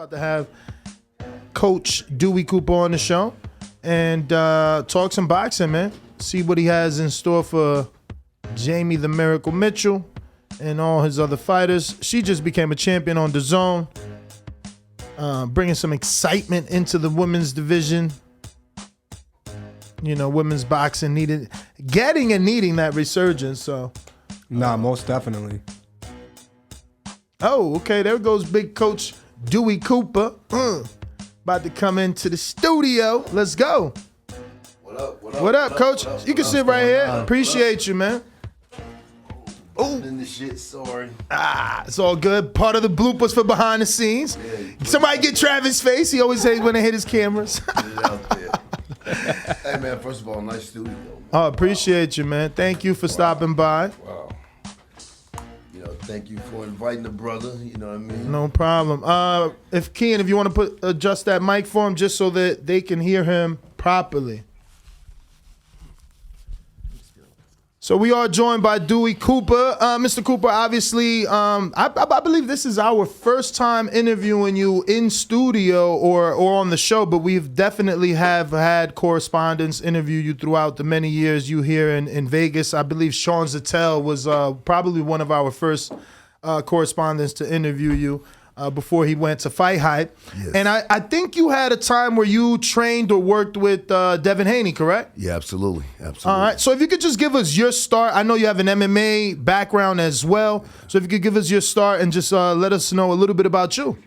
about to have Coach Dewey Cooper on the show and talk some boxing, man. See what he has in store for Jamie the Miracle Mitchell and all his other fighters. She just became a champion on Dazn, bringing some excitement into the women's division. You know, women's boxing needing that resurgence. So, nah, most definitely. Oh, okay. There goes big Coach Dewey Cooper. About to come into the studio. Let's go. What up, Coach? You can sit right here. Appreciate you, man. Oh, in the shit, sorry. It's all good. Part of the bloopers for behind the scenes. Somebody get Travis' face. He always hates when they hit his cameras. Get it out there. Hey, man, first of all, nice studio. Oh, appreciate you, man. Thank you for stopping by. Wow. You know, thank you for inviting the brother. You know what I mean? No problem. If you want to adjust that mic for him just so that they can hear him properly. So we are joined by Dewey Cooper. Mr. Cooper, obviously, I believe this is our first time interviewing you in studio or on the show, but we've definitely have had correspondents interview you throughout the many years you here in Vegas. I believe Sean Zattel was probably one of our first correspondents to interview you before he went to Fight Hype. Yes. And I think you had a time where you trained or worked with Devin Haney, correct? Yeah, absolutely. All right. So if you could just give us your start. I know you have an MMA background as well. So if you could give us your start and just let us know a little bit about you.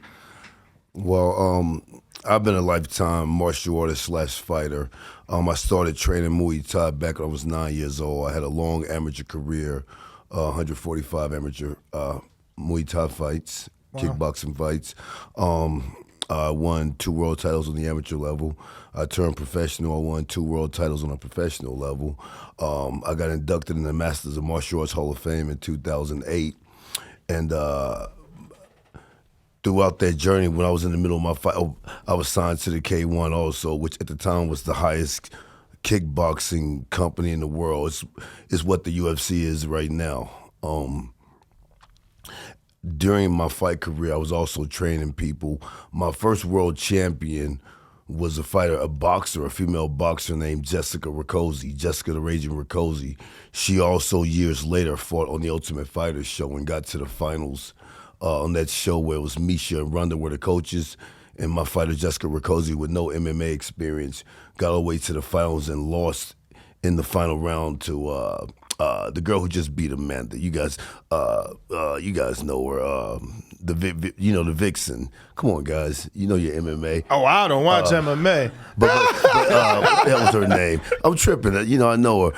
Well, I've been a lifetime martial artist / fighter. I started training Muay Thai back when I was 9 years old. I had a long amateur career, 145 amateur Muay Thai fights. Wow. Kickboxing fights. I won 2 world titles on the amateur level. I turned professional. I won 2 world titles on a professional level. I got inducted in the Masters of Martial Arts Hall of Fame in 2008. And throughout that journey, when I was in the middle of my fight, I was signed to the K1 also, which at the time was the highest kickboxing company in the world. It's what the UFC is right now. During my fight career, I was also training people. My first world champion was a boxer, a female boxer named Jessica Rakoczy, Jessica the Raging Rakoczy. She also, years later, fought on the Ultimate Fighter show and got to the finals on that show where it was Misha and Ronda were the coaches. And my fighter, Jessica Rakoczy, with no MMA experience, got all the way to the finals and lost in the final round to the girl who just beat Amanda. You guys know her. The Vixen. Come on, guys. You know your MMA. Oh, I don't watch MMA. But that was her name. I'm tripping. I know her.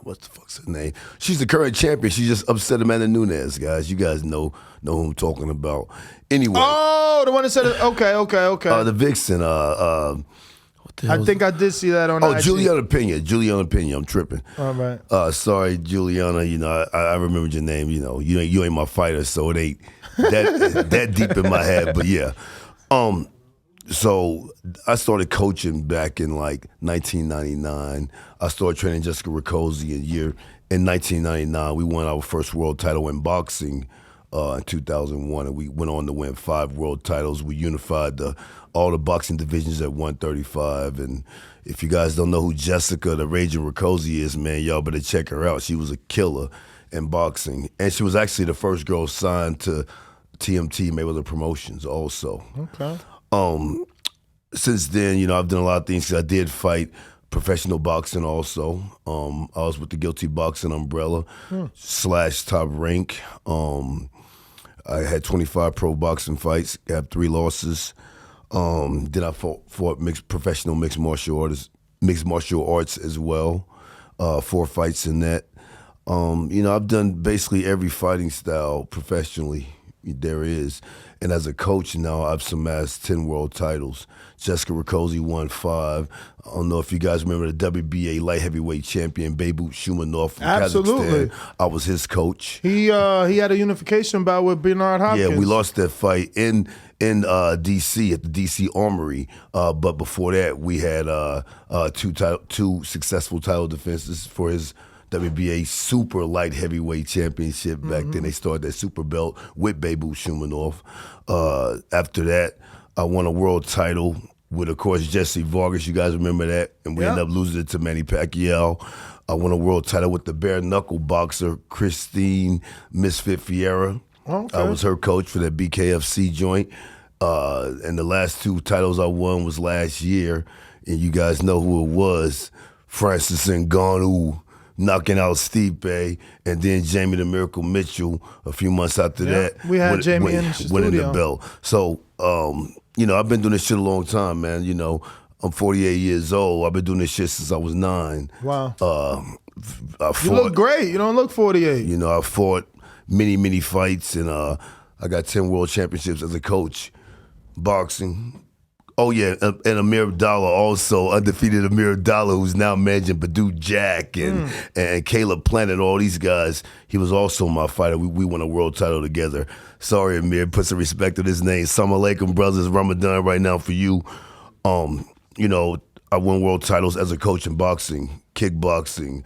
What the fuck's her name? She's the current champion. She just upset Amanda Nunes, guys. You guys know who I'm talking about. Anyway. Oh, the one that said it. Okay. The Vixen. I think I did see that on IG. Juliana Pena. I'm tripping. All right. Sorry, Juliana. I remembered your name. You ain't my fighter, so it ain't that deep in my head. But yeah. So I started coaching back in like 1999. I started training Jessica Rakoczy in 1999. We won our first world title in boxing in 2001, and we went on to win 5 world titles. We unified all the boxing divisions at 135. And if you guys don't know who Jessica the Raging Rakoczy is, man, y'all better check her out. She was a killer in boxing. And she was actually the first girl signed to TMT Mayweather Promotions also. Okay. Since then, I've done a lot of things. I did fight professional boxing also. I was with the Guilty Boxing umbrella / Top Rank. I had 25 pro boxing fights, have 3 losses. Then I fought professional mixed martial arts as well. 4 fights in that. I've done basically every fighting style professionally there is. And as a coach now, I've amassed 10 world titles. Jessica Rakoczy won 5. I don't know if you guys remember the WBA light heavyweight champion, Beirut Shumanov from Kazakhstan. I was his coach. He had a unification bout with Bernard Hopkins. Yeah, we lost that fight in D.C. at the D.C. Armory. But before that, we had 2 successful title defenses for his WBA super light heavyweight championship back then. They started that super belt with Bebu Shumanov. After that, I won a world title with, of course, Jesse Vargas. You guys remember that? And we ended up losing it to Manny Pacquiao. I won a world title with the bare knuckle boxer, Christine Misfit Fiera. Okay. I was her coach for that BKFC joint. And the last 2 titles I won was last year. And you guys know who it was. Francis Ngannou knocking out Stipe, and then Jamie the Miracle Mitchell a few months after that. We had Jamie in the winning studio. the belt. So, I've been doing this shit a long time, man. I'm 48 years old. I've been doing this shit since I was 9. Wow. You look great. You don't look 48. I fought many fights, and I got 10 world championships as a coach. Boxing. Oh, yeah, and Amir Dolla also, undefeated Amir Dolla, who's now managing Badu Jack and Caleb Planet, all these guys. He was also my fighter. We won a world title together. Sorry, Amir, put some respect to his name. Assalamu alaikum, brothers. Ramadan right now for you. I won world titles as a coach in boxing, kickboxing,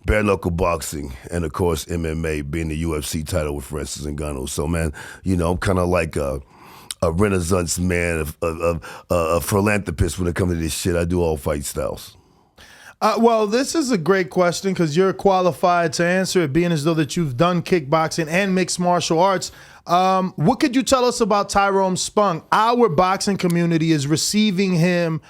bare knuckle boxing, and of course MMA, being the UFC title with Francis Ngannou. So, man, I'm kind of like a renaissance man, a philanthropist when it comes to this shit. I do all fight styles. Well, this is a great question because you're qualified to answer it, being as though that you've done kickboxing and mixed martial arts. What could you tell us about Tyrone Spong? Our boxing community is receiving him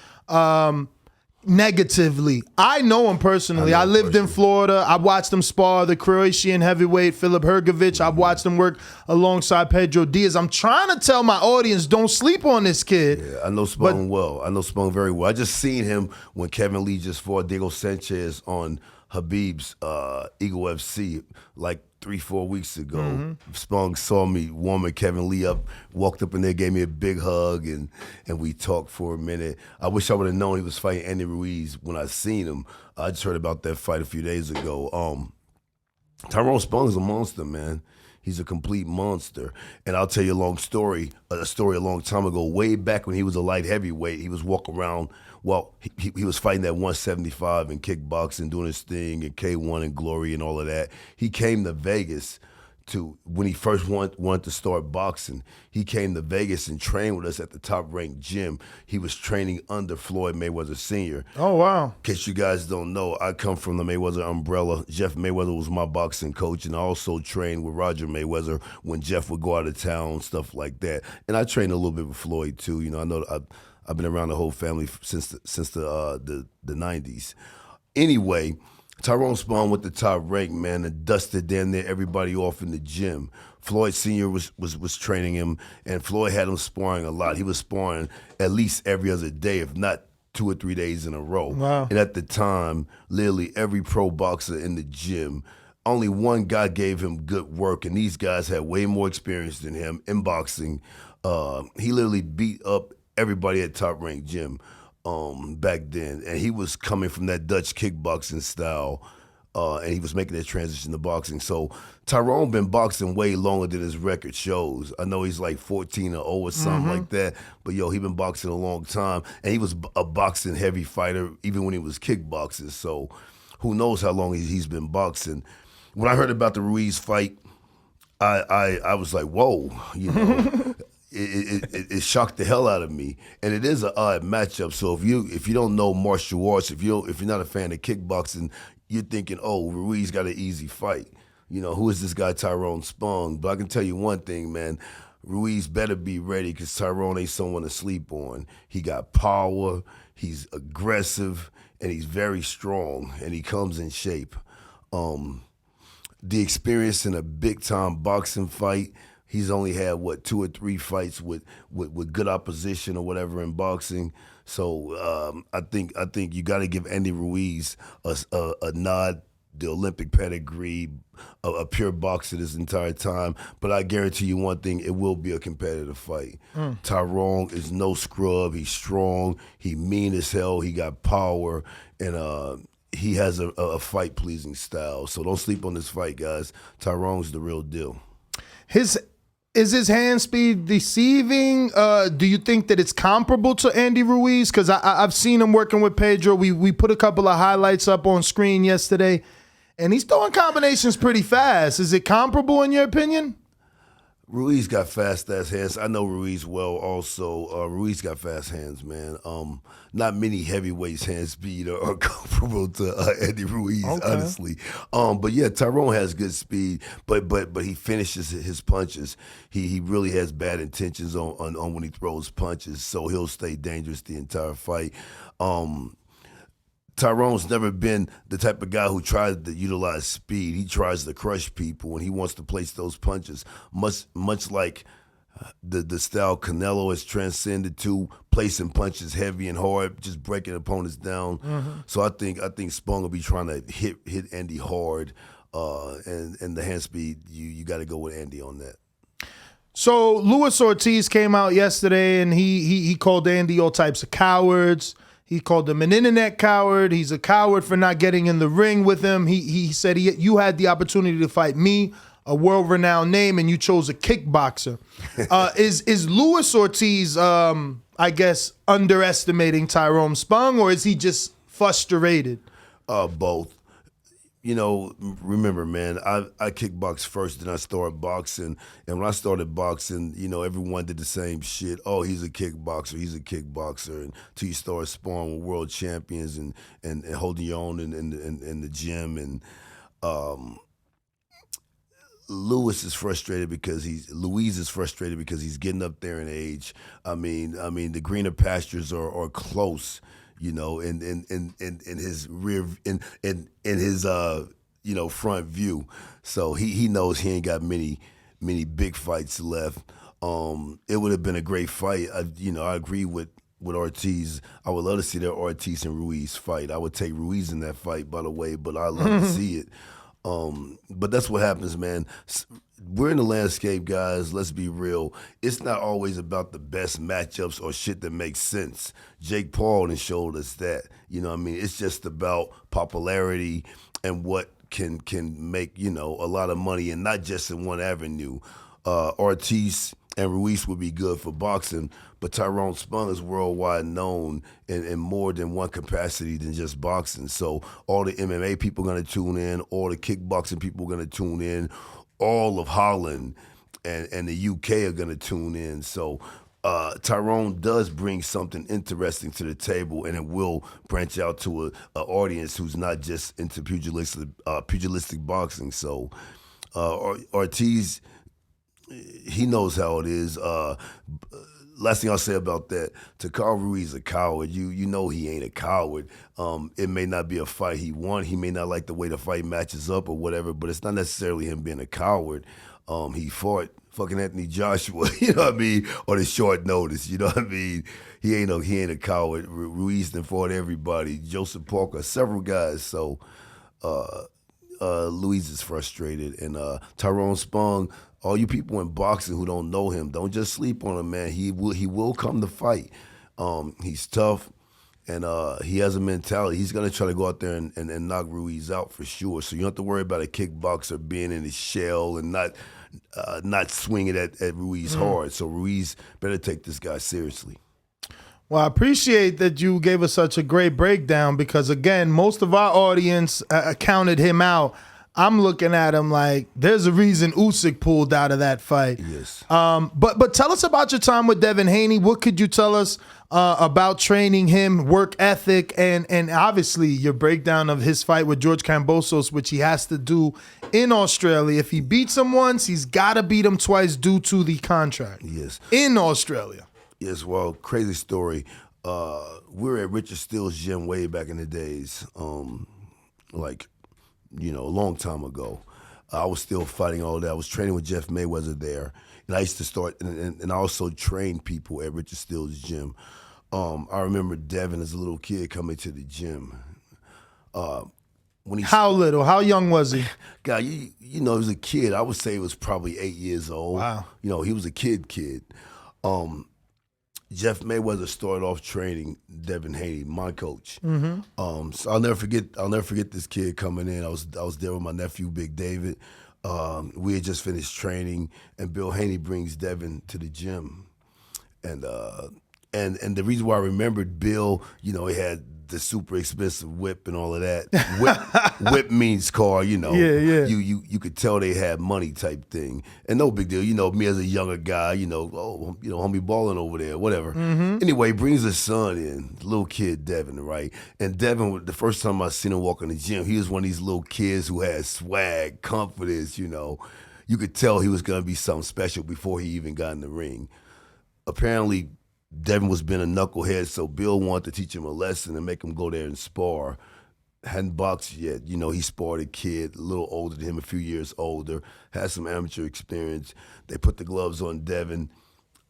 negatively. I know him personally. I lived in Florida. I watched him spar the Croatian heavyweight Filip Hrgovic. I've watched him work alongside Pedro Diaz. I'm trying to tell my audience, don't sleep on this kid. Yeah, I know Spong well. I know Spong very well. I just seen him when Kevin Lee just fought Diego Sanchez on Habib's Eagle FC like 3-4 weeks ago. Spong saw me warming Kevin Lee up, walked up in there, gave me a big hug, and we talked for a minute. I wish I would have known he was fighting Andy Ruiz when I seen him. I just heard about that fight a few days ago. Tyrone Spong is a monster, man. He's a complete monster. And I'll tell you a story a long time ago, way back when he was a light heavyweight. He was walking around. Well, he was fighting at 175 in kickboxing, doing his thing, and K1 and Glory and all of that. He came to Vegas when he first wanted to start boxing. He came to Vegas and trained with us at the top-ranked gym. He was training under Floyd Mayweather Sr. Oh, wow. In case you guys don't know, I come from the Mayweather umbrella. Jeff Mayweather was my boxing coach, and I also trained with Roger Mayweather when Jeff would go out of town, stuff like that. And I trained a little bit with Floyd, too. I know I've been around the whole family since the 90s. Anyway, Tyrone Spong with the top rank, man, and dusted damn near everybody off in the gym. Floyd Sr. was training him, and Floyd had him sparring a lot. He was sparring at least every other day, if not 2 or 3 days in a row. Wow. And at the time, literally every pro boxer in the gym, only one guy gave him good work, and these guys had way more experience than him in boxing. He literally beat up everybody at Top Rank Gym back then, and he was coming from that Dutch kickboxing style, and he was making that transition to boxing. So Tyrone been boxing way longer than his record shows. I know he's like 14 or 0 or something like that, but he been boxing a long time, and he was a boxing heavy fighter even when he was kickboxing. So who knows how long he's been boxing. When I heard about the Ruiz fight, I was like, whoa, It shocked the hell out of me, and it is an odd matchup. So if you don't know martial arts, if you're not a fan of kickboxing, you're thinking, oh, Ruiz got an easy fight. Who is this guy Tyrone Spong? But I can tell you one thing, man. Ruiz better be ready because Tyrone ain't someone to sleep on. He got power, he's aggressive, and he's very strong, and he comes in shape. The experience in a big-time boxing fight, he's only had 2 or 3 fights with good opposition or whatever in boxing. So I think you got to give Andy Ruiz a nod, the Olympic pedigree, a pure boxer this entire time. But I guarantee you one thing: it will be a competitive fight. Tyrone is no scrub. He's strong. He mean as hell. He got power, and he has a fight pleasing style. So don't sleep on this fight, guys. Tyrone's the real deal. Is his hand speed deceiving? Do you think that it's comparable to Andy Ruiz? Because I've seen him working with Pedro. We put a couple of highlights up on screen yesterday, And he's throwing combinations pretty fast. Is it comparable in your opinion? Ruiz got fast-ass hands. I know Ruiz well also. Ruiz got fast hands, man. Not many heavyweights' hand speed are comparable to Andy Ruiz, honestly. But yeah, Tyrone has good speed, but he finishes his punches. He really has bad intentions on when he throws punches, so he'll stay dangerous the entire fight. Tyrone's never been the type of guy who tries to utilize speed. He tries to crush people, and he wants to place those punches, much like the style Canelo has transcended to, placing punches heavy and hard, just breaking opponents down. Mm-hmm. So I think Spong will be trying to hit Andy hard, and the hand speed, you got to go with Andy on that. So Luis Ortiz came out yesterday, and he called Andy all types of cowards. He called him an internet coward. He's a coward for not getting in the ring with him. He said you had the opportunity to fight me, a world-renowned name, and you chose a kickboxer. Is Luis Ortiz, I guess, underestimating Tyrone Spong, or is he just frustrated? Both. You know, remember, man, I kickboxed first, then I started boxing. And when I started boxing, you know, everyone did the same shit. Oh, he's a kickboxer. And until you start sparring with world champions and holding your own in the gym. And Luis is frustrated because he's getting up there in age. I mean, the greener pastures are close. You know, in his rear, in his front view, so he knows he ain't got many big fights left. It would have been a great fight. I agree with Ortiz. I would love to see that Ortiz and Ruiz fight. I would take Ruiz in that fight, by the way, but I love to see it. But that's what happens, man. We're in the landscape, guys. Let's be real. It's not always about the best matchups or shit that makes sense. Jake Paul has showed us that. You know what I mean? It's just about popularity and what can make, a lot of money, and not just in one avenue. Ortiz and Ruiz would be good for boxing, but Tyrone Spong is worldwide known in more than one capacity than just boxing. So all the MMA people are going to tune in, all the kickboxing people are going to tune in, all of Holland and the UK are going to tune in. So Tyrone does bring something interesting to the table, and it will branch out to an audience who's not just into pugilistic boxing. So Ortiz, he knows how it is. Last thing I'll say about that, to call Ruiz a coward, you know he ain't a coward. It may not be a fight he won. He may not like the way the fight matches up or whatever, but it's not necessarily him being a coward. He fought fucking Anthony Joshua, you know what I mean, on a short notice, you know what I mean? He ain't a coward. Ruiz done fought everybody, Joseph Parker, several guys. So Luis is frustrated, and Tyrone Spong. All you people in boxing who don't know him, don't just sleep on him, man. He will come to fight. He's tough, and he has a mentality. He's gonna try to go out there and knock Ruiz out for sure. So you don't have to worry about a kickboxer being in his shell and not swinging at Ruiz hard. So Ruiz better take this guy seriously. Well, I appreciate that you gave us such a great breakdown, because again, most of our audience counted him out. I'm looking at him like there's a reason Usyk pulled out of that fight. Yes. But tell us about your time with Devin Haney. What could you tell us about training him, work ethic, and obviously your breakdown of his fight with George Kambosos, which he has to do in Australia. If he beats him once, he's got to beat him twice due to the contract. Yes. In Australia. Yes, well, crazy story. We were at Richard Steele's gym way back in the days, a long time ago. I was still fighting all that. I was training with Jeff Mayweather there. And I used to start, and I also trained people at Richard Steele's gym. I remember Devin as a little kid coming to the gym. How little? How young was he? God, he was a kid. I would say he was probably 8 years old. Wow. He was a kid. Jeff Mayweather started off training Devin Haney, my coach. Mm-hmm. So I'll never forget this kid coming in. I was there with my nephew, Big David. We had just finished training, and Bill Haney brings Devin to the gym. And the reason why I remembered Bill, he had the super expensive whip and all of that. Whip means car, you know. Yeah. You could tell they had money type thing. And no big deal. You know, me as a younger guy, homie balling over there, whatever. Anyway, brings his son in, little kid Devin, right? And Devin, the first time I seen him walk in the gym, he was one of these little kids who had swag, confidence, you know. You could tell he was going to be something special before he even got in the ring. Apparently, Devin was being a knucklehead, so Bill wanted to teach him a lesson and make him go there and spar. Hadn't boxed yet. You know, he sparred a kid a little older than him, a few years older, had some amateur experience. They put the gloves on Devin,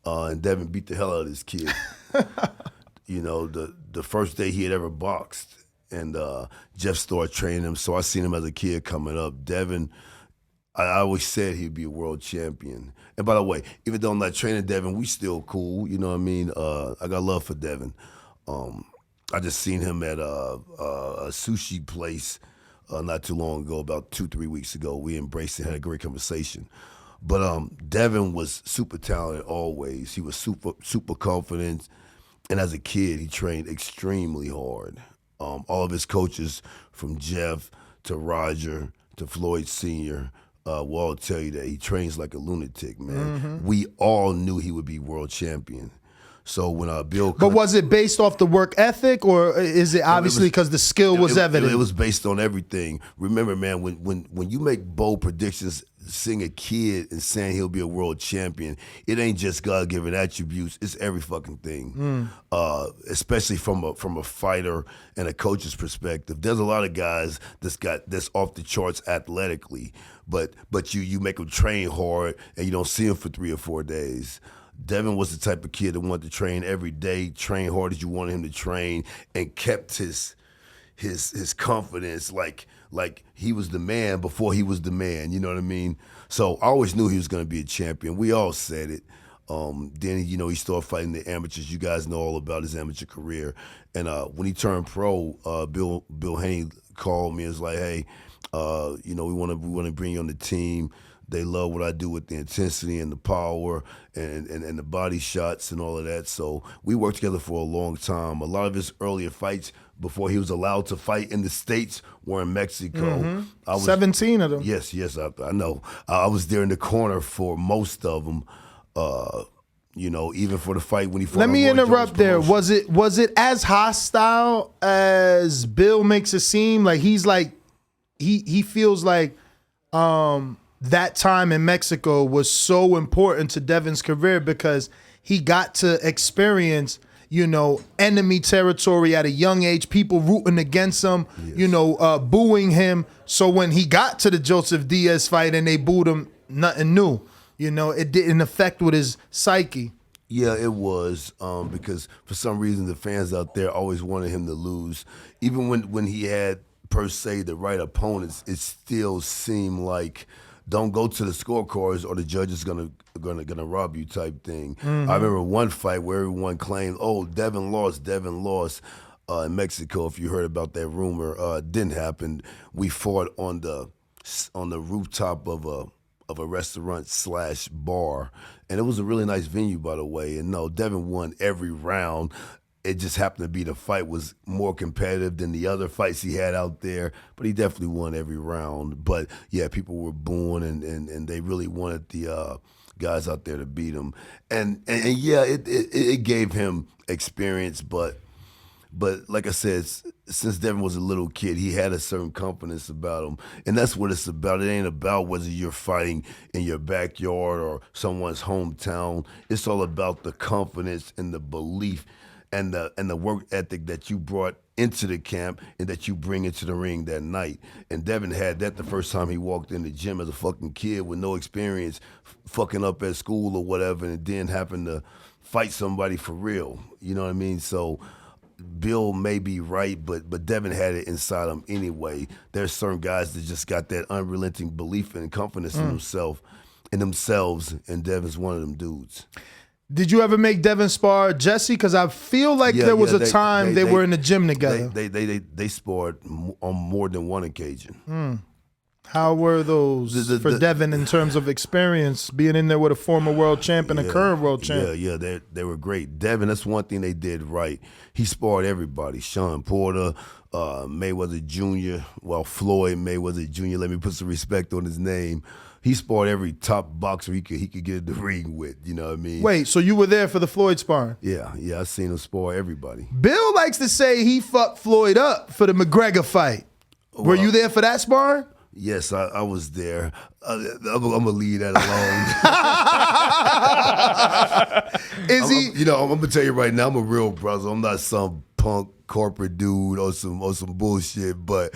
and Devin beat the hell out of this kid. You know, the first day he had ever boxed, and Jeff started training him, so I seen him as a kid coming up. Devin, I always said he'd be a world champion. And by the way, even though I'm not training Devin, we still cool. You know what I mean? I got love for Devin. I just seen him at a sushi place not too long ago, about 2-3 weeks ago. We embraced and had a great conversation. But Devin was super talented always. He was super confident. And as a kid, he trained extremely hard. All of his coaches, from Jeff to Roger to Floyd Sr., will all tell you that he trains like a lunatic, man. We all knew he would be world champion. So when Bill... But was it based off the work ethic, or is it obviously because the skill was evident? It was based on everything. Remember, man, when you make bold predictions, seeing a kid and saying he'll be a world champion, it ain't just God-given attributes. It's every fucking thing. Especially from a fighter and a coach's perspective. There's a lot of guys that's off the charts athletically, but you make them train hard and you don't see them for 3 or 4 days. Devin was the type of kid that wanted to train every day, train hard as you wanted him to train, and kept his confidence like he was the man before he was the man. You know what I mean? So I always knew he was going to be a champion. We all said it. Then he started fighting the amateurs. You guys know all about his amateur career. And when he turned pro, Bill Haney called me and was like, "Hey, we want to bring you on the team. They love what I do with the intensity and the power and the body shots and all of that." So we worked together for a long time. A lot of his earlier fights before he was allowed to fight in the States were in Mexico. 17 of them. Yes, I know. I was there in the corner for most of them. Even for the fight when he fought. Let me interrupt there. Was it as hostile as Bill makes it seem? Like he feels like that time in Mexico was so important to Devin's career because he got to experience, enemy territory at a young age, people rooting against him, yes. Booing him. So when he got to the Joseph Diaz fight and they booed him, nothing new. It didn't affect with his psyche. Yeah, it was, because for some reason the fans out there always wanted him to lose. Even when he had, per se, the right opponents, it still seemed like, don't go to the scorecards or the judge is gonna rob you type thing. I remember one fight where everyone claimed, "Oh, Devin lost." In Mexico, if you heard about that rumor, it didn't happen. We fought on the rooftop of a restaurant / bar, and it was a really nice venue, by the way. And no, Devin won every round. It just happened to be the fight was more competitive than the other fights he had out there, but he definitely won every round. But yeah, people were booing and they really wanted the guys out there to beat him. And yeah, it gave him experience, but like I said, since Devin was a little kid, he had a certain confidence about him. And that's what it's about. It ain't about whether you're fighting in your backyard or someone's hometown. It's all about the confidence and the belief and the work ethic that you brought into the camp and that you bring into the ring that night. And Devin had that the first time he walked in the gym as a fucking kid with no experience, fucking up at school or whatever, and then happened to fight somebody for real. You know what I mean? So Bill may be right, but Devin had it inside him anyway. There's certain guys that just got that unrelenting belief and confidence in themselves, and Devin's one of them dudes. Did you ever make Devin spar Jesse? Because I feel like there was a time they were in the gym together. They sparred on more than one occasion. How were those for Devin in terms of experience, being in there with a former world champ and a current world champ? Yeah, they were great. Devin, that's one thing they did right. He sparred everybody. Sean Porter, Mayweather Jr., Floyd Mayweather Jr., let me put some respect on his name. He sparred every top boxer he could get in the ring with, you know what I mean? Wait, so you were there for the Floyd sparring? Yeah, I seen him spar everybody. Bill likes to say he fucked Floyd up for the McGregor fight. Were you there for that sparring? Yes, I was there. I'm gonna leave that alone. Is he? I'm gonna tell you right now, I'm a real brother. I'm not some punk corporate dude or some bullshit. But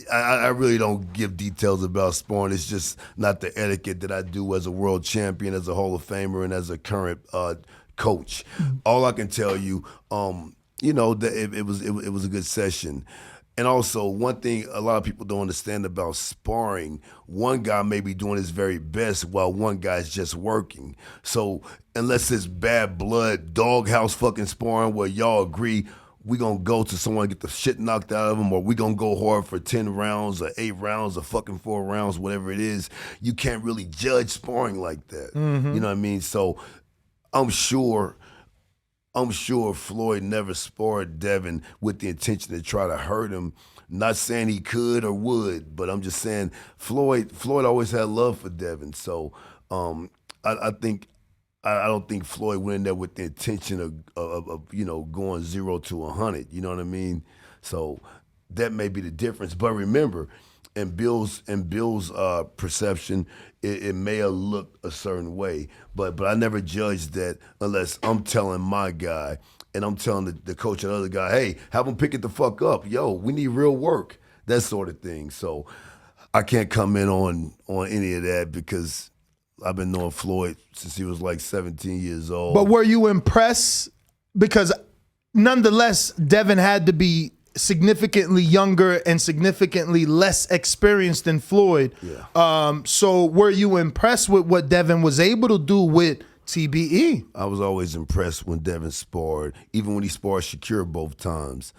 I really don't give details about sparring. It's just not the etiquette that I do as a world champion, as a Hall of Famer, and as a current coach. All I can tell you, that it was a good session. And also, one thing a lot of people don't understand about sparring, one guy may be doing his very best while one guy's just working. So unless it's bad blood, doghouse fucking sparring where y'all agree we gonna go to someone and get the shit knocked out of them, or we gonna go hard for 10 rounds or 8 rounds or fucking 4 rounds, whatever it is, you can't really judge sparring like that. Mm-hmm. You know what I mean? So I'm sure Floyd never sparred Devin with the intention to try to hurt him. Not saying he could or would, but I'm just saying Floyd always had love for Devin. So I don't think Floyd went in there with the intention of going 0 to 100. You know what I mean? So that may be the difference. But remember, in Bill's perception, it may have looked a certain way, but I never judged that unless I'm telling my guy and I'm telling the coach and the other guy, hey, have him pick it the fuck up. Yo, we need real work, that sort of thing. So I can't comment on any of that because I've been knowing Floyd since he was like 17 years old. But were you impressed? Because nonetheless, Devin had to be significantly younger and significantly less experienced than Floyd. Yeah. So were you impressed with what Devin was able to do with TBE? I was always impressed when Devin sparred, even when he sparred Shakir both times.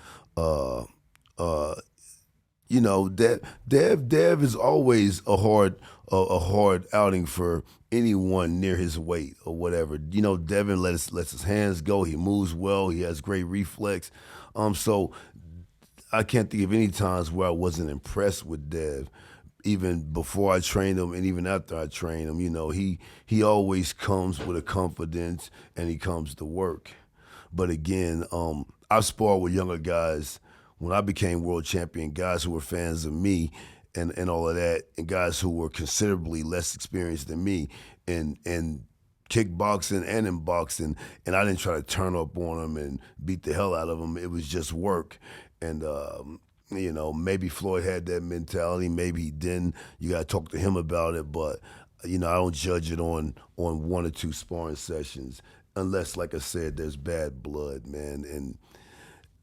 Dev is always a hard outing for anyone near his weight or whatever. Devin lets his hands go. He moves well. He has great reflex. So I can't think of any times where I wasn't impressed with Dev, even before I trained him and even after I trained him. He always comes with a confidence and he comes to work. But again, I've sparred with younger guys when I became world champion, guys who were fans of me and all of that, and guys who were considerably less experienced than me in kickboxing and in boxing, and I didn't try to turn up on them and beat the hell out of them. It was just work. And, maybe Floyd had that mentality. Maybe he didn't. You got to talk to him about it. But, I don't judge it on 1 or 2 sparring sessions unless, like I said, there's bad blood, man.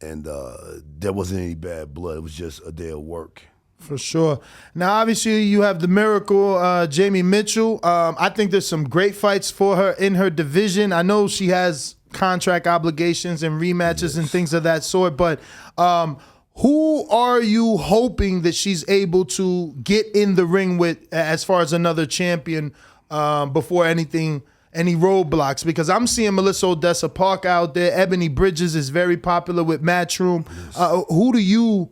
And there wasn't any bad blood. It was just a day of work. For sure. Now, obviously, you have the Miracle, Jamie Mitchell. I think there's some great fights for her in her division. I know she has contract obligations and rematches and things of that sort, but who are you hoping that she's able to get in the ring with as far as another champion before any roadblocks? Because I'm seeing Melissa Odessa Park out there. Ebony Bridges is very popular with Matchroom. Yes. Who do you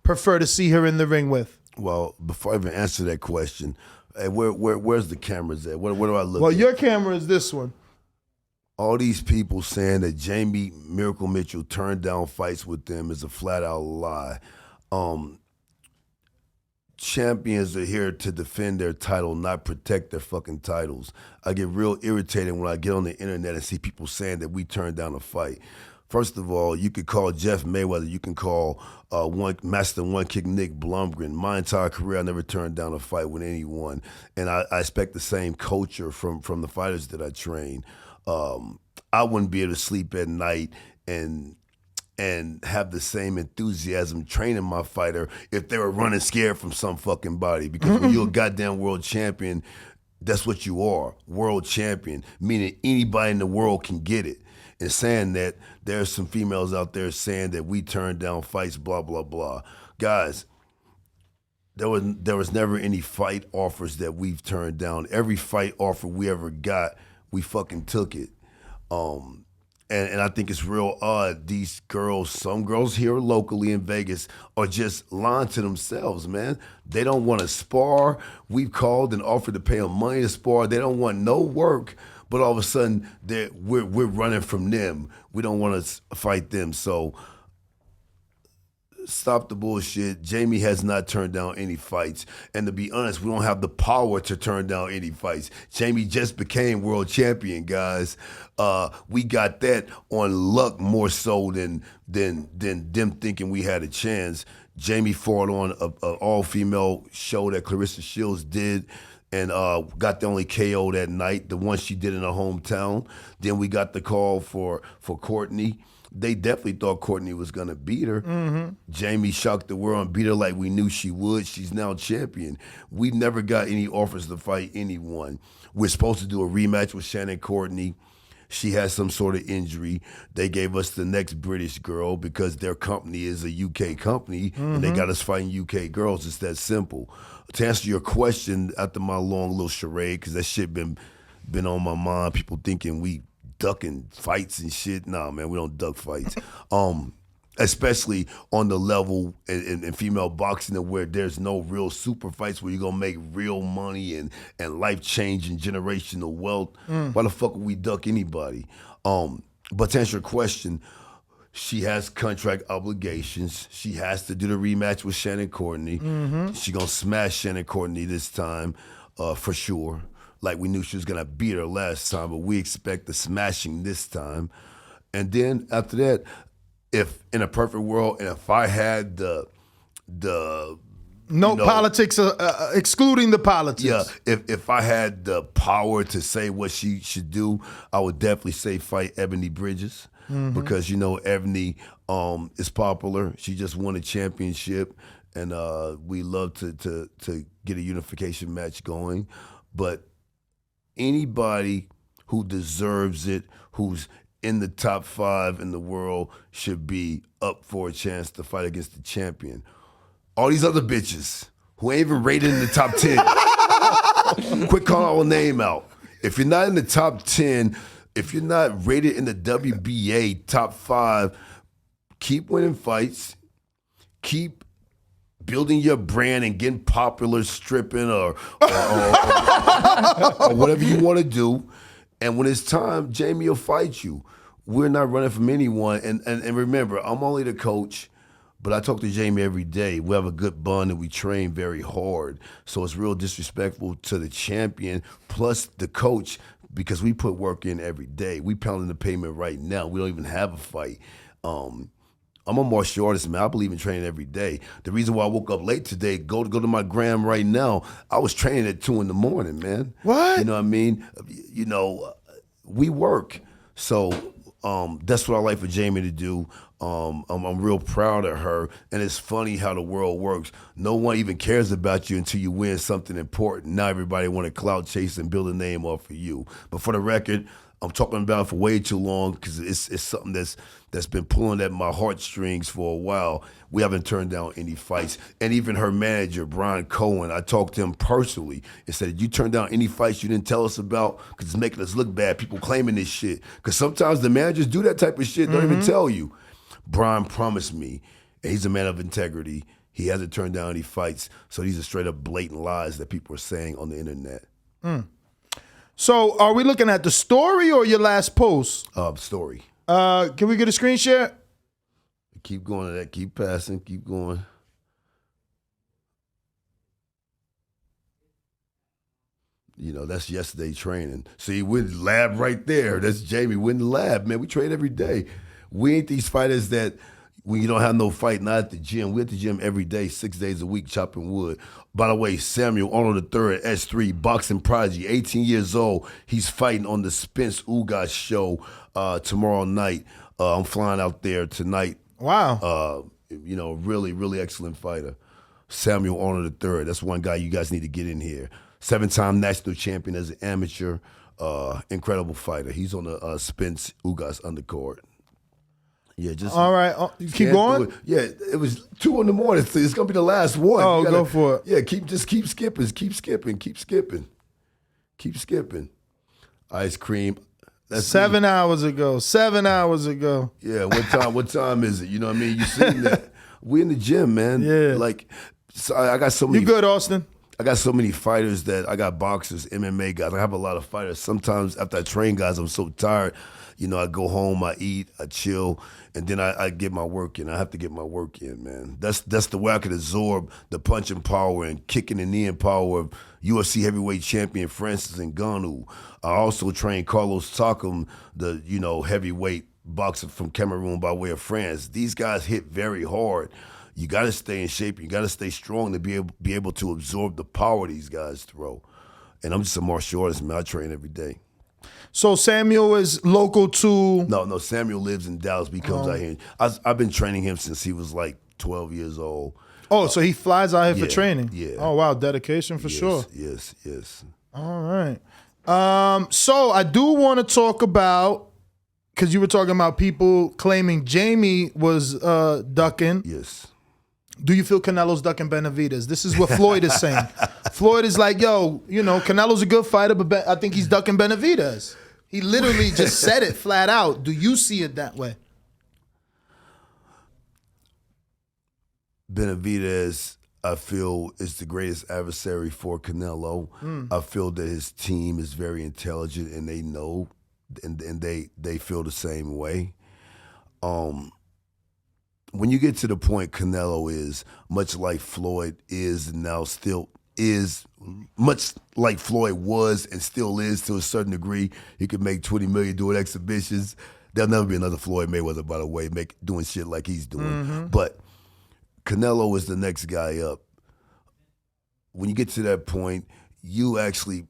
prefer to see her in the ring with? Well, before I even answer that question, where's the cameras at? Where do I look Well, at? your camera is this one. All these people saying that Jamie Miracle Mitchell turned down fights with them is a flat out lie. Champions are here to defend their title, not protect their fucking titles. I get real irritated when I get on the internet and see people saying that we turned down a fight. First of all, you could call Jeff Mayweather, you can call Master One Kick Nick Blumgren. My entire career, I never turned down a fight with anyone. And I expect the same culture from the fighters that I train. I wouldn't be able to sleep at night and have the same enthusiasm training my fighter if they were running scared from some fucking body. Because when you're a goddamn world champion, that's what you are, world champion, meaning anybody in the world can get it. And saying that there's some females out there saying that we turned down fights, blah, blah, blah. Guys, there was never any fight offers that we've turned down. Every fight offer we ever got, we fucking took it. And I think it's real odd. These girls, some girls here locally in Vegas, are just lying to themselves, man. They don't want to spar. We've called and offered to pay them money to spar. They don't want no work, but all of a sudden we're running from them. We don't want to fight them. So stop the bullshit. Jamie has not turned down any fights. And to be honest, we don't have the power to turn down any fights. Jamie just became world champion, guys. We got that on luck more so than them thinking we had a chance. Jamie fought on an all-female show that Clarissa Shields did and got the only KO that night, the one she did in her hometown. Then we got the call for Courtney. They definitely thought Courtney was going to beat her. Mm-hmm. Jamie shocked the world and beat her like we knew she would. She's now champion. We never got any offers to fight anyone. We're supposed to do a rematch with Shannon Courtney. She has some sort of injury. They gave us the next British girl because their company is a UK company, and they got us fighting UK girls. It's that simple. To answer your question after my long little charade, because that shit been on my mind, people thinking we ducking fights and shit. Nah, man, we don't duck fights. Especially on the level in female boxing where there's no real super fights where you're going to make real money and life-changing generational wealth. Why the fuck would we duck anybody? But to answer your question, she has contract obligations. She has to do the rematch with Shannon Courtney. She going to smash Shannon Courtney this time for sure. Like we knew she was going to beat her last time, but we expect the smashing this time. And then after that, if in a perfect world, and if I had the politics, excluding the politics. Yeah, if I had the power to say what she should do, I would definitely say fight Ebony Bridges because Ebony is popular. She just won a championship, and we love to get a unification match going. But anybody who deserves it, who's in the top 5 in the world, should be up for a chance to fight against the champion. All these other bitches who ain't even rated in the top 10, quit calling our name out. If you're not in the top 10, if you're not rated in the WBA top 5, keep winning fights, keep building your brand and getting popular, stripping or whatever you want to do. And when it's time, Jamie will fight you. We're not running from anyone. And remember, I'm only the coach, but I talk to Jamie every day. We have a good bond and we train very hard. So it's real disrespectful to the champion plus the coach because we put work in every day. We pounding the pavement right now. We don't even have a fight. I'm a martial artist, man. I believe in training every day. The reason why I woke up late today, go to my gram right now, I was training at 2 a.m, man. What? You know what I mean? We work. So that's what I like for Jamie to do. I'm real proud of her. And it's funny how the world works. No one even cares about you until you win something important. Now everybody want to clout chase and build a name off of you. But for the record, I'm talking about it for way too long because it's something that's been pulling at my heartstrings for a while. We haven't turned down any fights. And even her manager, Brian Cohen, I talked to him personally and said, did you turn down any fights you didn't tell us about? Because it's making us look bad, people claiming this shit. Because sometimes the managers do that type of shit, don't even tell you. Brian promised me, and he's a man of integrity, he hasn't turned down any fights. So these are straight up blatant lies that people are saying on the internet. So are we looking at the story or your last post? Story. Can we get a screen share? Keep going to that. Keep passing. Keep going. That's yesterday training. See, we're in the lab right there. That's Jamie. We're in the lab, man. We train every day. We ain't these fighters that when you don't have no fight, not at the gym. We're at the gym every day, 6 days a week, chopping wood. By the way, Samuel Arnold III, S3, boxing prodigy, 18 years old. He's fighting on the Spence Ugas show tomorrow night. I'm flying out there tonight. Wow. Really, really excellent fighter. Samuel Arnold III. That's one guy you guys need to get in here. 7-time national champion as an amateur. Incredible fighter. He's on the Spence Ugas undercard. Yeah, just All right. You keep can't going? do it. Yeah, it was 2 in the morning, so it's gonna be the last one. Oh, You gotta- go for it. Yeah, keep skipping. Ice cream. That's 7 hours ago. 7 hours ago. Yeah, what time is it? You know what I mean? You seen that. We in the gym, man. Yeah. Like, so I got so many. You good, Austin? I got so many fighters that I got boxers, MMA guys. I have a lot of fighters. Sometimes after I train guys, I'm so tired. You know, I go home, I eat, I chill, and then I get my work in. I have to get my work in, man. That's the way I can absorb the punching power and kicking and kneeing power of UFC heavyweight champion Francis Ngannou. I also train Carlos Takam, the heavyweight boxer from Cameroon by way of France. These guys hit very hard. You got to stay in shape. You got to stay strong to be able to absorb the power these guys throw. And I'm just a martial artist, man. I train every day. So Samuel is local to. No. Samuel lives in Dallas. He comes out here. I've been training him since he was like 12 years old. Oh, so he flies out here for training. Yeah. Oh wow, dedication for sure. Yes. All right. So I do want to talk about, because you were talking about people claiming Jamie was ducking. Yes. Do you feel Canelo's ducking Benavidez? This is what Floyd is saying. Floyd is like, yo, Canelo's a good fighter, but I think he's ducking Benavidez. He literally just said it flat out. Do you see it that way? Benavidez, I feel, is the greatest adversary for Canelo. I feel that his team is very intelligent and they know, and they feel the same way. When you get to the point Canelo is, much like Floyd is and now still is, much like Floyd was and still is to a certain degree, he could make $20 million doing exhibitions. There'll never be another Floyd Mayweather, by the way, doing shit like he's doing. But Canelo is the next guy up. When you get to that point, you actually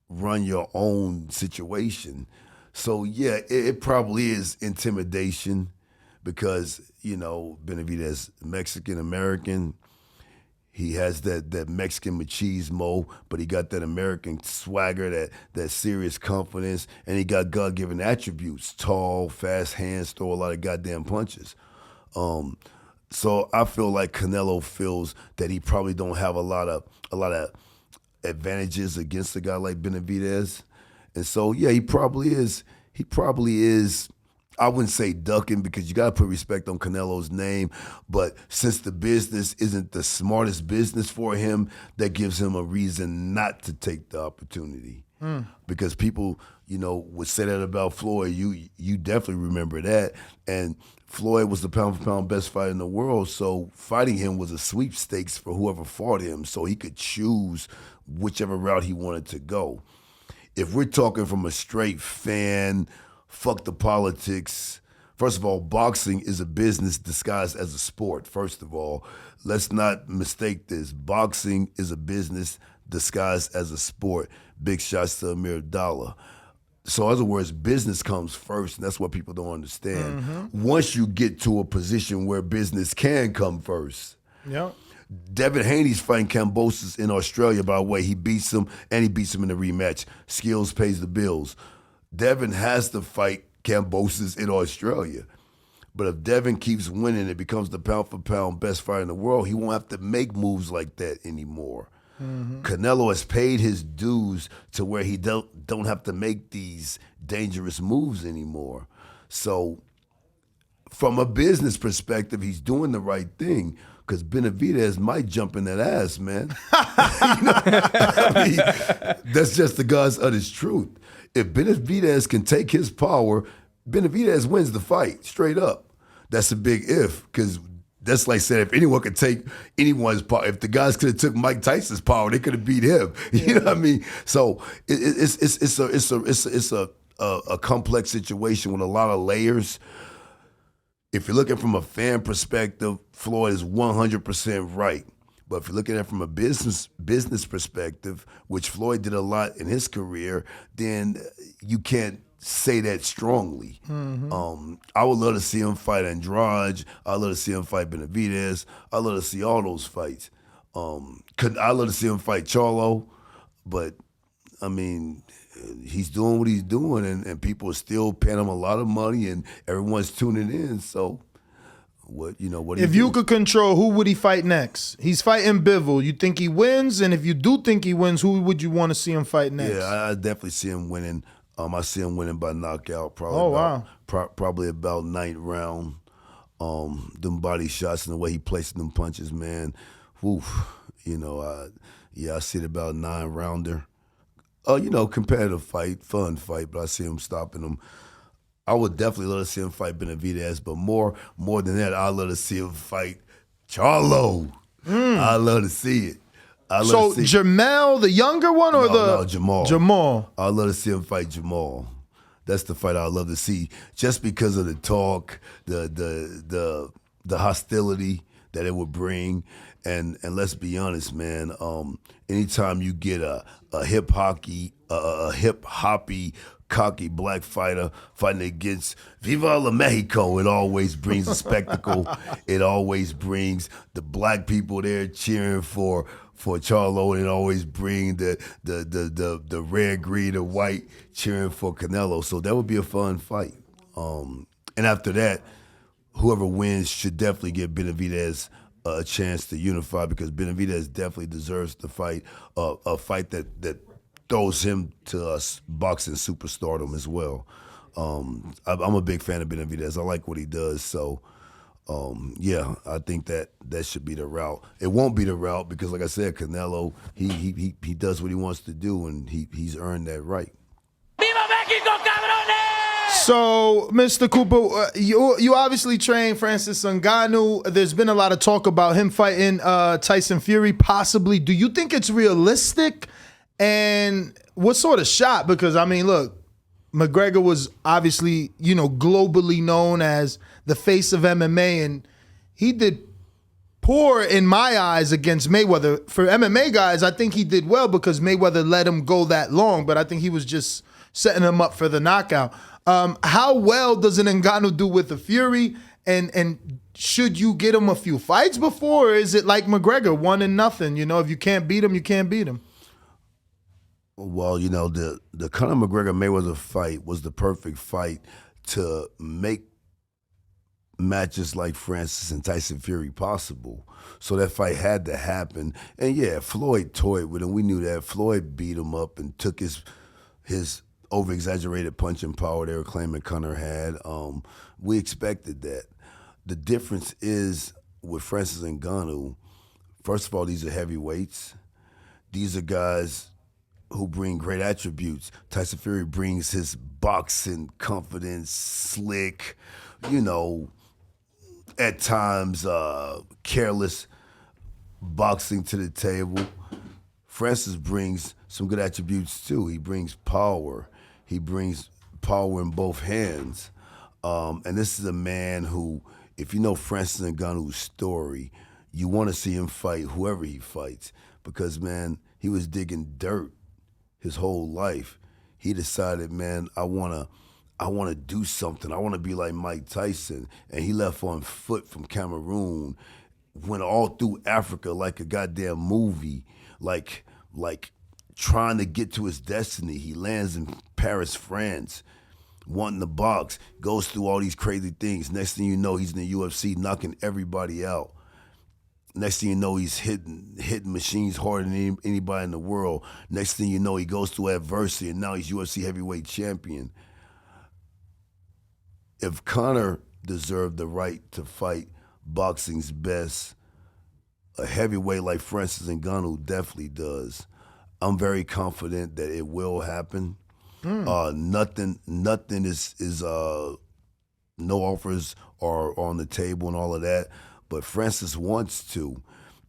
run your own situation. So yeah, it probably is intimidation because, Benavidez Mexican-American. He has that Mexican machismo, but he got that American swagger, that serious confidence, and he got God-given attributes: tall, fast hands, throw a lot of goddamn punches. So I feel like Canelo feels that he probably don't have a lot of advantages against a guy like Benavidez, and so yeah, he probably is. I wouldn't say ducking because you got to put respect on Canelo's name, but since the business isn't the smartest business for him, that gives him a reason not to take the opportunity. Because people, would say that about Floyd. You definitely remember that. And Floyd was the pound-for-pound best fighter in the world, so fighting him was a sweepstakes for whoever fought him, so he could choose whichever route he wanted to go. If we're talking from a straight fan, fuck the politics. First of all, boxing is a business disguised as a sport. First of all, let's not mistake this. Boxing is a business disguised as a sport. Big shots to Amir Dolla. So in other words, business comes first, and that's what people don't understand. Once you get to a position where business can come first. Yeah. Devin Haney's fighting Kambosos in Australia, by the way. He beats him, and he beats him in the rematch. Skills pays the bills. Devin has to fight Kambosos in Australia. But if Devin keeps winning and becomes the pound-for-pound best fighter in the world, he won't have to make moves like that anymore. Canelo has paid his dues to where he don't have to make these dangerous moves anymore. So from a business perspective, he's doing the right thing because Benavidez might jump in that ass, man. I mean, that's just the God's honest truth. If Benavidez can take his power, Benavidez wins the fight, straight up. That's a big if, because that's like saying if anyone could take anyone's power, if the guys could have took Mike Tyson's power, they could have beat him. You know what I mean? So it's a complex situation with a lot of layers. If you're looking from a fan perspective, Floyd is 100% right. But if you're looking at it from a business perspective, which Floyd did a lot in his career, then you can't say that strongly. I would love to see him fight Andrade. I'd love to see him fight Benavidez. I'd love to see all those fights. I'd love to see him fight Charlo, but I mean, he's doing what he's doing, and people are still paying him a lot of money, and everyone's tuning in. So, what do If you could control, who would he fight next? He's fighting Bivol. You think he wins? And if you do think he wins, who would you want to see him fight next? Yeah, I definitely see him winning. I see him winning by knockout. Probably probably about 9th round. Them body shots and the way he places them punches, man. Woof. I see it about 9-rounder. Competitive fight, fun fight, but I see him stopping him. I would definitely love to see him fight Benavidez, but more than that, I'd love to see him fight Charlo. I'd love to see it. So Jamel, the younger one, or no, Jamal. Jamal. I'd love to see him fight Jamal. That's the fight I'd love to see, just because of the talk, the hostility that it would bring, and let's be honest, man. Anytime you get a hip hoppy, cocky black fighter fighting against Viva la Mexico, it always brings a spectacle. It always brings the black people there cheering for Charlo, and it always brings the red, green, and white cheering for Canelo. So that would be a fun fight. And after that, whoever wins should definitely give Benavidez a chance to unify, because Benavidez definitely deserves to fight a fight that throws him to boxing superstardom as well. I'm a big fan of Benavidez. I like what he does. So, I think that should be the route. It won't be the route because, like I said, Canelo, he does what he wants to do, and he's earned that right. Viva Mexico, cabrones! So, Mr. Cooper, you obviously trained Francis Ngannou. There's been a lot of talk about him fighting Tyson Fury, possibly. Do you think it's realistic? And what sort of shot? Because, I mean, look, McGregor was obviously, globally known as the face of MMA, and he did poor in my eyes against Mayweather. For MMA guys, I think he did well because Mayweather let him go that long, but I think he was just setting him up for the knockout. How well does an Ngannou do with the Fury? And should you get him a few fights before, or is it like McGregor, 1-0? If you can't beat him, you can't beat him. Well, the Conor McGregor-Mayweather fight was the perfect fight to make matches like Francis and Tyson Fury possible. So that fight had to happen. And yeah, Floyd toyed with him. We knew that. Floyd beat him up and took his over-exaggerated punching power they were claiming Conor had. We expected that. The difference is with Francis Ngannou, first of all, these are heavyweights. These are guys who bring great attributes. Tyson Fury brings his boxing confidence, slick, at times careless boxing to the table. Francis brings some good attributes too. He brings power. He brings power in both hands. And this is a man who, if you know Francis Ngannou's story, you want to see him fight whoever he fights, because, man, he was digging dirt his whole life. He decided, man, I wanna do something. I wanna be like Mike Tyson. And he left on foot from Cameroon, went all through Africa like a goddamn movie, like trying to get to his destiny. He lands in Paris, France, wanting to box, goes through all these crazy things. Next thing you know, he's in the UFC knocking everybody out. Next thing you know, he's hitting machines harder than anybody in the world. Next thing you know, he goes through adversity, and now he's UFC heavyweight champion. If Conor deserved the right to fight boxing's best, a heavyweight like Francis Ngannou definitely does. I'm very confident that it will happen. Nothing is no offers are on the table and all of that. But Francis wants to.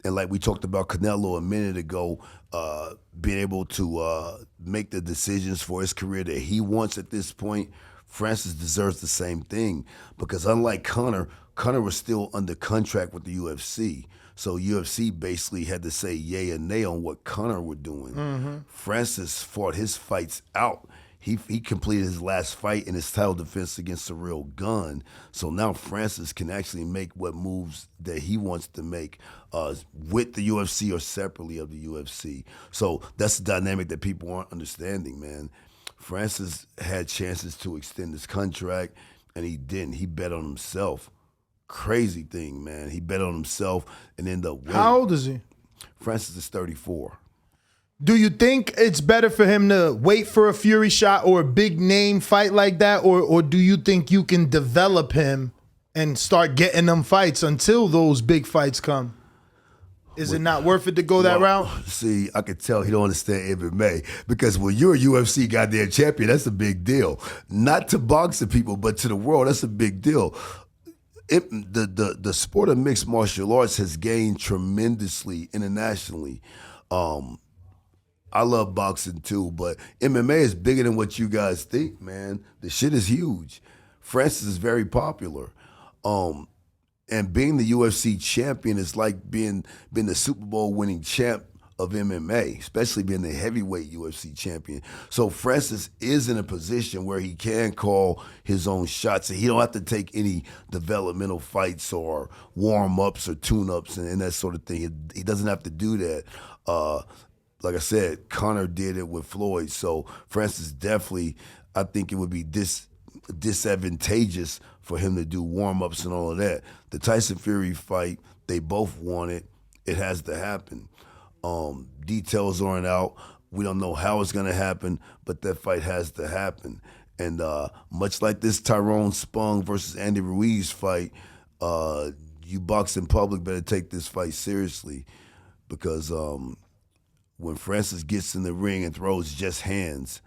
And like we talked about Canelo a minute ago, being able to make the decisions for his career that he wants at this point, Francis deserves the same thing. Because unlike Conor was still under contract with the UFC. So UFC basically had to say yay or nay on what Conor was doing. Francis fought his fights out. he completed his last fight in his title defense against a real gun. So now Francis can actually make what moves that he wants to make with the UFC or separately of the UFC. So that's the dynamic that people aren't understanding, man. Francis had chances to extend his contract, and he didn't. He bet on himself. Crazy thing, man. He bet on himself and ended up winning. How old is he? Francis is 34. Do you think it's better for him to wait for a Fury shot or a big name fight like that, or do you think you can develop him and start getting them fights until those big fights come? Is it not worth it to go that route? See, I could tell he don't understand MMA, because when you're a UFC goddamn champion, that's a big deal. Not to boxing people, but to the world, that's a big deal. The sport of mixed martial arts has gained tremendously internationally. I love boxing too, but MMA is bigger than what you guys think, man. The shit is huge. Francis is very popular. And being the UFC champion is like being the Super Bowl winning champ of MMA, especially being the heavyweight UFC champion. So Francis is in a position where he can call his own shots, and he don't have to take any developmental fights or warm-ups or tune-ups and that sort of thing. He doesn't have to do that. Like I said, Conor did it with Floyd. So Francis definitely, I think it would be disadvantageous for him to do warm-ups and all of that. The Tyson Fury fight, they both want it. It has to happen. Details aren't out. We don't know how it's going to happen, but that fight has to happen. And much like this Tyrone Spong versus Andy Ruiz fight, you boxing public better take this fight seriously, because when Francis gets in the ring and throws just hands,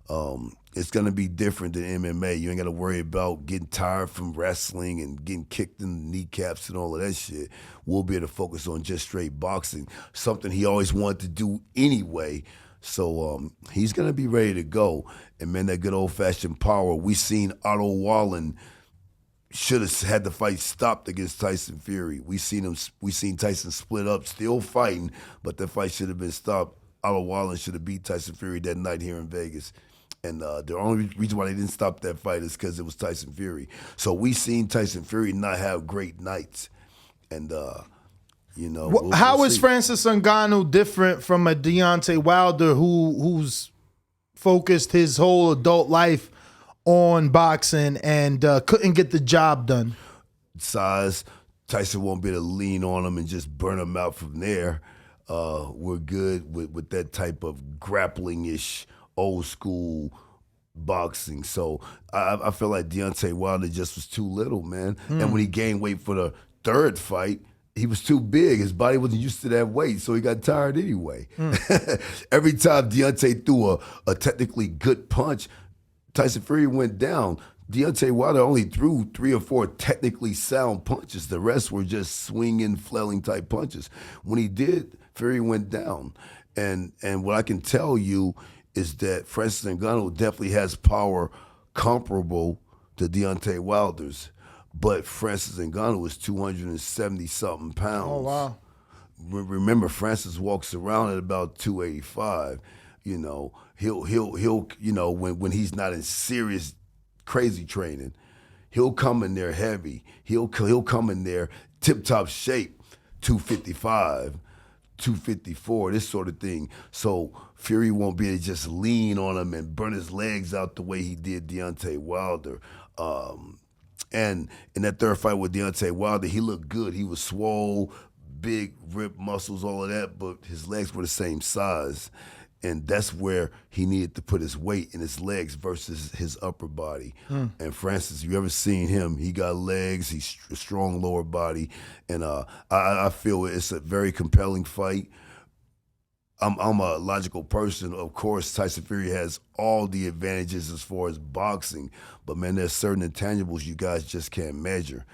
it's going to be different than MMA. You ain't got to worry about getting tired from wrestling and getting kicked in the kneecaps and all of that shit. We'll be able to focus on just straight boxing, something he always wanted to do anyway. So he's going to be ready to go. And, man, that good old-fashioned power. We seen Otto Wallen should have had the fight stopped against Tyson Fury. We seen Tyson split up, still fighting, but that fight should have been stopped. Otto Wallen should have beat Tyson Fury that night here in Vegas. And the only reason why they didn't stop that fight is because it was Tyson Fury. So we seen Tyson Fury not have great nights. And, how is see. Francis Ngannou different from a Deontay Wilder who's focused his whole adult life on boxing and couldn't get the job done? Size. Tyson won't be able to lean on him and just burn him out from there. We're good with that type of grappling-ish, old-school boxing. So I feel like Deontay Wilder just was too little, man. And when he gained weight for the third fight, he was too big. His body wasn't used to that weight, so he got tired anyway. Every time Deontay threw a technically good punch, Tyson Fury went down. Deontay Wilder only threw 3 or 4 technically sound punches. The rest were just swinging, flailing type punches. When he did, Fury went down. And what I can tell you is that Francis Ngannou definitely has power comparable to Deontay Wilder's, but Francis Ngannou is 270-something pounds. Oh, wow. Remember, Francis walks around at about 285. You know, he'll when he's not in serious crazy training, he'll come in there heavy. He'll come in there tip-top shape, 255, 254, this sort of thing. So Fury won't be able to just lean on him and burn his legs out the way he did Deontay Wilder. And in that third fight with Deontay Wilder, he looked good. He was swole, big, ripped muscles, all of that, but his legs were the same size. And that's where he needed to put his weight in his legs versus his upper body. And Francis, you ever seen him? He got legs, he's a strong lower body. And I feel it's a very compelling fight. I'm a logical person. Of course, Tyson Fury has all the advantages as far as boxing, but man, there's certain intangibles you guys just can't measure.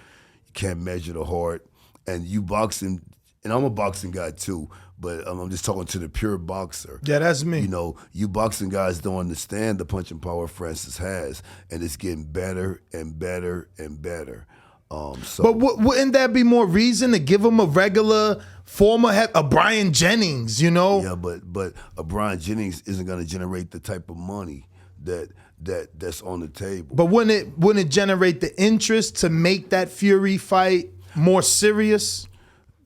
You can't measure the heart. And you boxing, and I'm a boxing guy too, but I'm just talking to the pure boxer. Yeah, that's me. You know, you boxing guys don't understand the punching power Francis has, and it's getting better and better and better. But wouldn't that be more reason to give him a regular former a Brian Jennings, you know? Yeah, but a Brian Jennings isn't going to generate the type of money that's on the table. But wouldn't it generate the interest to make that Fury fight more serious?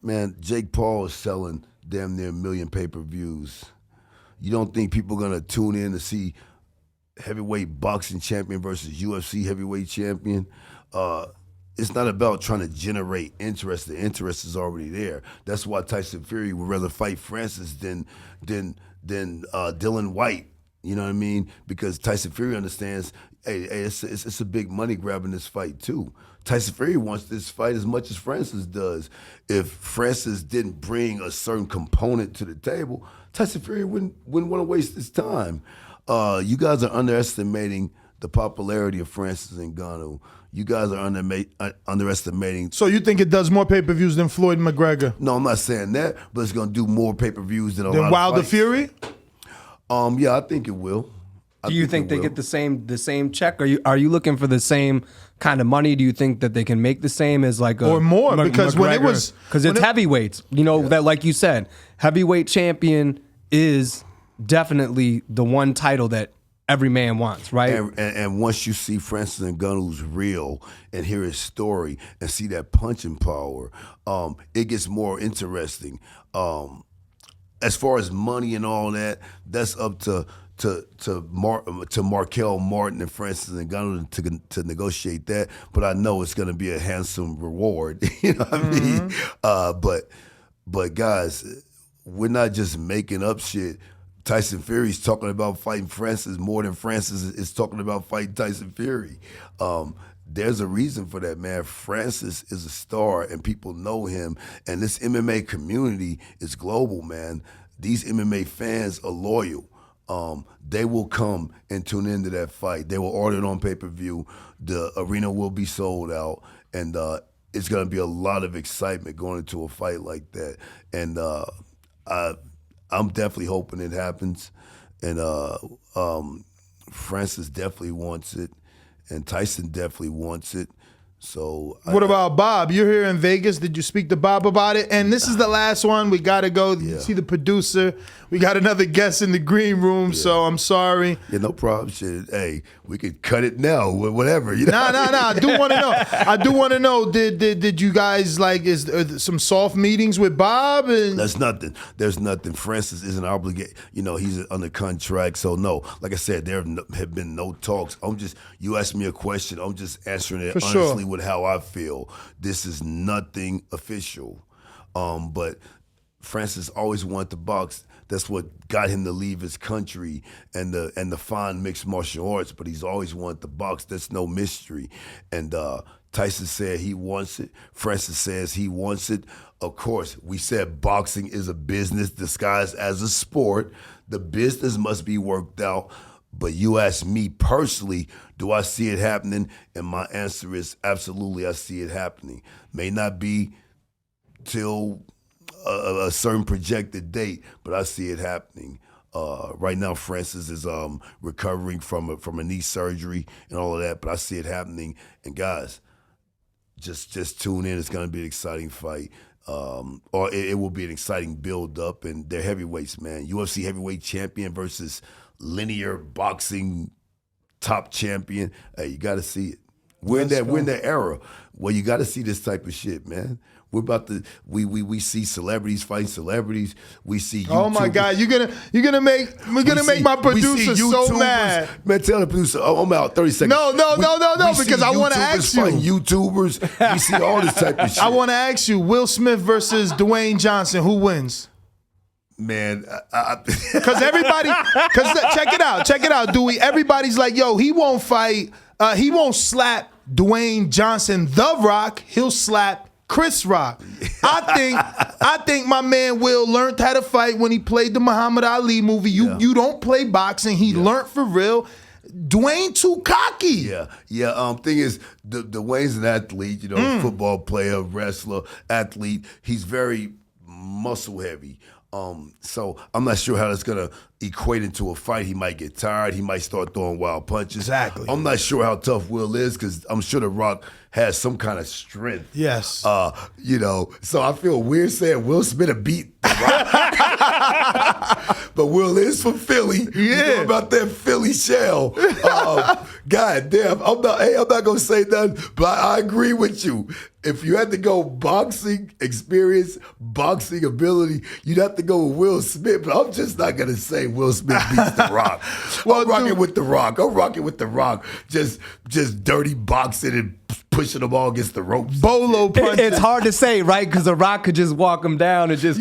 Man, Jake Paul is selling damn near 1 million pay-per-views. You don't think people are gonna tune in to see heavyweight boxing champion versus UFC heavyweight champion? It's not about trying to generate interest. The interest is already there. That's why Tyson Fury would rather fight Francis than Dylan White. You know what I mean? Because Tyson Fury understands, hey, it's a big money grab in this fight too. Tyson Fury wants this fight as much as Francis does. If Francis didn't bring a certain component to the table, Tyson Fury wouldn't want to waste his time. You guys are underestimating the popularity of Francis Ngannou. You guys are underestimating. So you think it does more pay-per-views than Floyd McGregor? No, I'm not saying that, but it's going to do more pay-per-views than a lot Than of Wilder fights. Fury? Yeah, I think it will. Do you think they get the same check? Are you looking for the same kind of money? Do you think that they can make the same as like a Or more? Because when it was- because when it's it- heavyweights. You know that, like you said, heavyweight champion is definitely the one title that every man wants, right? And once you see Francis Ngannou's real and hear his story and see that punching power, it gets more interesting. As far as money and all that, that's up to Markel Martin and Francis Ngannou to negotiate that. But I know it's going to be a handsome reward. You know what I mean? But guys, we're not just making up shit. Tyson Fury's talking about fighting Francis more than Francis is talking about fighting Tyson Fury. There's a reason for that, man. Francis is a star, and people know him. And this MMA community is global, man. These MMA fans are loyal. They will come and tune into that fight. They will order it on pay-per-view. The arena will be sold out, and it's going to be a lot of excitement going into a fight like that. And I'm definitely hoping it happens. And Francis definitely wants it. And Tyson definitely wants it. So What about Bob? You're here in Vegas. Did you speak to Bob about it? And this is the last one. We got to go see the producer. We got another guest in the green room, so I'm sorry. Yeah, no problem. Shit. Hey, we could cut it now, whatever. You know? Nah. I do want to know. I do want to know. Did you guys some soft meetings with Bob? And There's nothing. Francis isn't obligated. You know, he's under contract. So no, like I said, there have been no talks. You asked me a question. I'm just answering it For honestly sure. with how I feel. This is nothing official. But Francis always wanted to box. That's what got him to leave his country and the fine mixed martial arts. But he's always wanted to box. That's no mystery. And Tyson said he wants it. Francis says he wants it. Of course, we said boxing is a business disguised as a sport. The business must be worked out. But you ask me personally, do I see it happening? And my answer is absolutely, I see it happening. May not be till a certain projected date, but I see it happening. Right now, Francis is recovering from a knee surgery and all of that, but I see it happening. And guys, just tune in. It's going to be an exciting fight. Or it will be an exciting build-up. And they're heavyweights, man. UFC heavyweight champion versus linear boxing top champion. Hey, you got to see it. We're in that era where you got to see this type of shit, man. We're about to we see celebrities fighting celebrities. We see YouTubers. oh my God, we're gonna make my producer so mad. Man, tell the producer, I'm out 30 seconds. No, We because see I want to YouTubers ask you. fighting YouTubers. We see all this type of shit. I want to ask you, Will Smith versus Dwayne Johnson, who wins? Man, Because check it out, Dewey. Everybody's like, yo, he won't fight. He won't slap Dwayne Johnson, The Rock. He'll slap Chris Rock. I think my man Will learned how to fight when he played the Muhammad Ali movie. You don't play boxing. He learned for real. Dwayne too cocky. Yeah. Thing is, Dwayne's an athlete. You know, football player, wrestler, athlete. He's very muscle heavy. So I'm not sure how that's gonna equate into a fight. He might get tired. He might start throwing wild punches. Exactly. I'm not sure how tough Will is because I'm sure The Rock has some kind of strength. Yes. You know, so I feel weird saying Will Smith beat The Rock. But Will is from Philly. You know about that Philly shell. God damn, I'm not gonna say nothing, but I agree with you. If you had to go boxing experience, boxing ability, you'd have to go with Will Smith. But I'm just not gonna say Will Smith beats The Rock. I'm rocking with The Rock. I'm rocking with The Rock. Just dirty boxing and pushing them all against the ropes. Bolo punch. It's hard to say, right? Because The Rock could just walk him down and just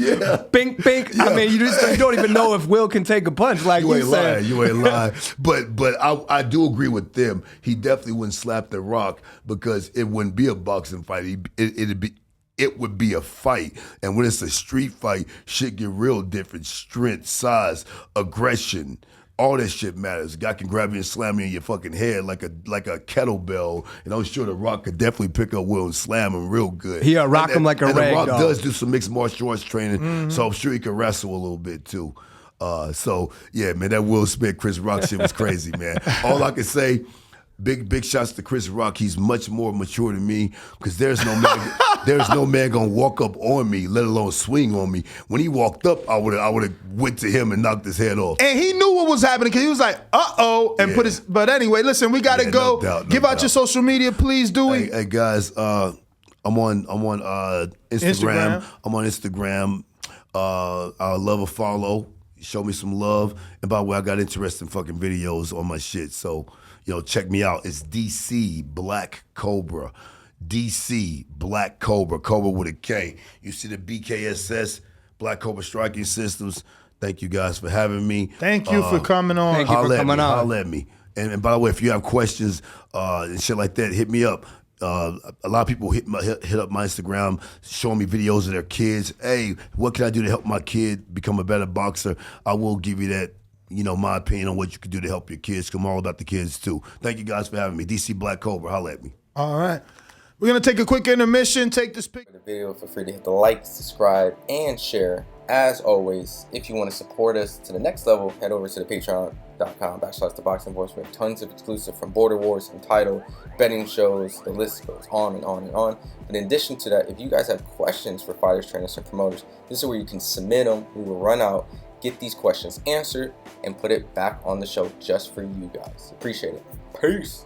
bink, bink. Yeah. I mean, you don't even know if Will can take a punch. Like You ain't said. lying. You ain't lying. But I do agree with them. He definitely wouldn't slap The Rock because it wouldn't be a boxing fight. It would be a fight. And when it's a street fight, shit get real different. Strength, size, aggression. All that shit matters. A guy can grab you and slam you in your fucking head like a kettlebell. And I'm sure The Rock could definitely pick up Will and slam him real good. He'll rock him like a rag And The Rock doll. does do some mixed martial arts training, so I'm sure he can wrestle a little bit too. So yeah, man, that Will Smith, Chris Rock shit was crazy, man. All I can say, big shots to Chris Rock. He's much more mature than me because there's no man gonna walk up on me, let alone swing on me. When he walked up, I would have went to him and knocked his head off. And he knew what was happening because he was like, and put his. But anyway, listen, we gotta go. No doubt, no Give out doubt. your social media, please, Dewey. Hey guys, I'm on Instagram. I'm on Instagram. I love a follow. Show me some love. And by the way, I got interesting fucking videos on my shit. So, check me out. It's DC Black Cobra. DC Black Cobra. Cobra with a K. You see the BKSS, Black Cobra Striking Systems. Thank you guys for having me. Thank you for coming on. Thank you for coming on. Holla at me. And by the way, if you have questions and shit like that, hit me up. A lot of people hit up my Instagram, showing me videos of their kids. Hey, what can I do to help my kid become a better boxer? I will give you that, my opinion on what you can do to help your kids. I'm all about the kids too. Thank you guys for having me. DC Black Cobra, holla at me. All right. We're going to take a quick intermission, take this pic. The video, feel free to hit the like, subscribe, and share. As always, if you want to support us to the next level, head over to the patreon.com/ThaBoxingVoice. We have tons of exclusive from Border Wars, Untitled, betting shows, the list goes on and on and on. But in addition to that, if you guys have questions for fighters, trainers, and promoters, this is where you can submit them. We will run out, get these questions answered, and put it back on the show just for you guys. Appreciate it. Peace.